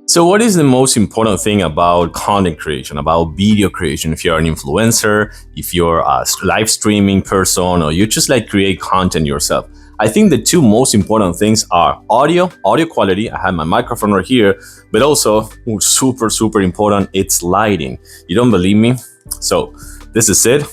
So what is the most important thing about content creation, about video creation? If you're an influencer, if you're a live streaming person, or you just like create content yourself, I think the two most important things are audio quality. I have my microphone right here, but also super important, it's lighting. You don't believe me? So this is it,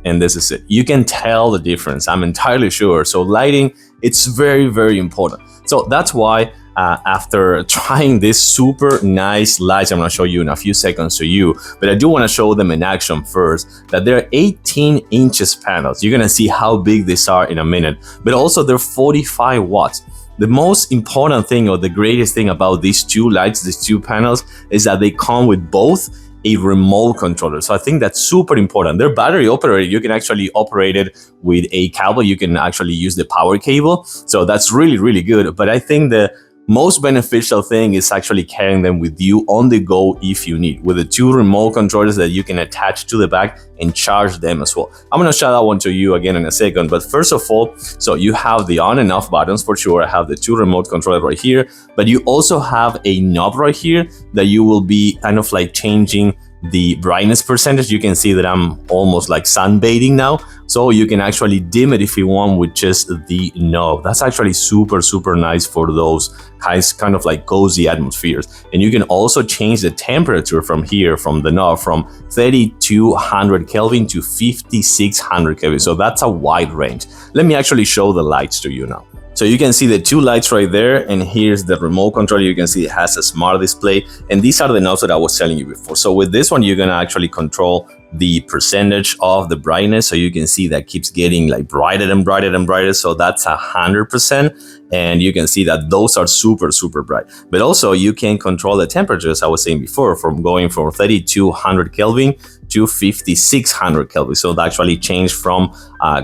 and this is it. You can tell the difference, I'm entirely sure. So lighting, it's very important. So that's why after trying this super nice lights, I'm going to show you in a few seconds to you, but I do want to show them in action first, that they're 18 inches panels. You're going to see how big these are in a minute, but also they're 45 watts. The most important thing, or the greatest thing about these two lights, these two panels, is that they come with both a remote controller. So I think that's super important. They're battery operated. You can actually operate it with a cable. You can actually use the power cable. So that's really good. But I think the most beneficial thing is actually carrying them with you on the go if you need, with the two remote controllers that you can attach to the back and charge them as well. I'm going to show that one to you again in a second, but first of all, so you have the on and off buttons for sure. I have the two remote controllers right here, but you also have a knob right here that you will be kind of like changing the brightness percentage. You can see that I'm almost like sunbathing now, so you can actually dim it if you want with just the knob. That's actually super nice for those kind of like cozy atmospheres. And you can also change the temperature from here, from the knob, from 3200 Kelvin to 5600 Kelvin. So that's a wide range. Let me actually show the lights to you now. So you can see the two lights right there, and here's the remote controller. You can see it has a smart display, and these are the knobs that I was telling you before. So with this one, you're gonna actually control the percentage of the brightness. So you can see that keeps getting like brighter and brighter. So that's 100%. And you can see that those are super bright. But also you can control the temperature, as I was saying before, from going from 3200 Kelvin to 5600 Kelvin. So that actually changed from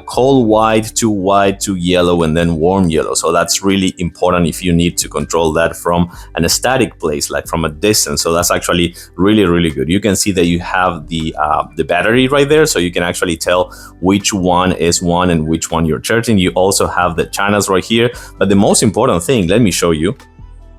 cold white to yellow, and then warm yellow. So that's really important if you need to control that from an static place, like from a distance. So that's actually really good. You can see that you have the battery right there, so you can actually tell which one is one and which one you're charging. You also have the channels right here, but the most important thing, let me show you.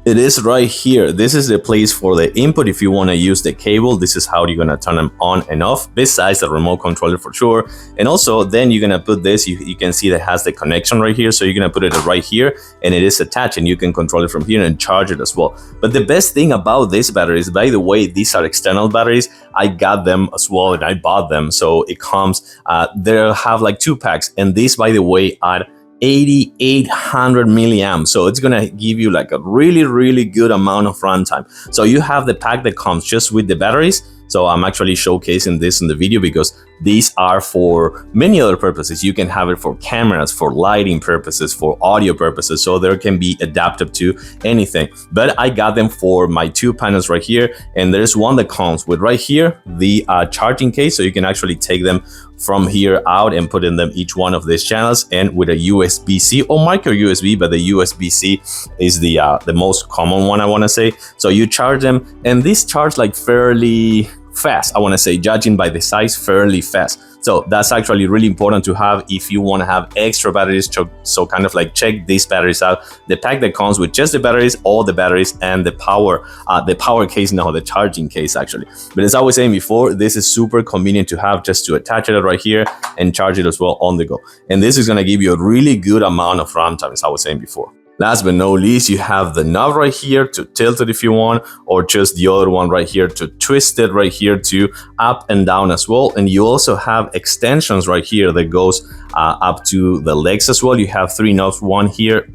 It is right here. This is the place for the input. If you want to use the cable, this is how you're going to turn them on and off, besides the remote controller for sure. And also then you're going to put this, you can see that has the connection right here. So you're going to put it right here, and it is attached, and you can control it from here and charge it as well. But the best thing about this battery is, by the way, these are external batteries. I got them as well, and I bought them. So it comes, they'll have like 2 packs, and these, by the way, are 8800 milliamps. So it's gonna give you like a really good amount of runtime. So you have the pack that comes just with the batteries. So I'm actually showcasing this in the video because these are for many other purposes. You can have it for cameras, for lighting purposes, for audio purposes. So there can be adapted to anything. But I got them for my 2 panels right here. And there's one that comes with right here, the charging case. So you can actually take them from here out and put in them each one of these channels, and with a USB-C or micro USB, but the USB-C is the most common one, I want to say. So you charge them, and these charge like fairly fast, I want to say, judging by the size, fairly fast. So that's actually really important to have if you want to have extra batteries. So kind of like check these batteries out. The pack that comes with just the batteries, all the batteries, and the power case, no, the charging case actually. But as I was saying before, this is super convenient to have, just to attach it right here and charge it as well on the go. And this is going to give you a really good amount of runtime, as I was saying before. Last but not least, you have the knob right here to tilt it if you want, or just the other one right here to twist it right here to up and down as well. And you also have extensions right here that goes up to the legs as well. You have 3 knobs, one here,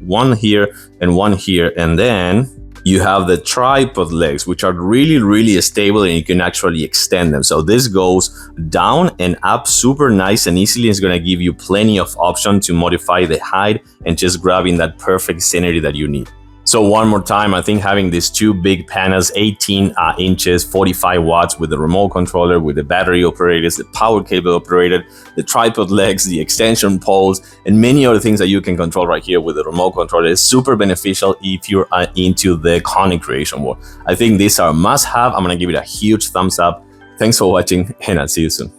and one here. And then you have the tripod legs, which are really stable, and you can actually extend them. So this goes down and up super nice and easily. It's gonna give you plenty of option to modify the height and just grabbing that perfect scenery that you need. So one more time, I think having these 2 big panels, 18 inches, 45 watts, with the remote controller, with the battery operated, the power cable operated, the tripod legs, the extension poles, and many other things that you can control right here with the remote controller is super beneficial if you're into the content creation world. I think these are must have. I'm gonna give it a huge thumbs up. Thanks for watching, and I'll see you soon.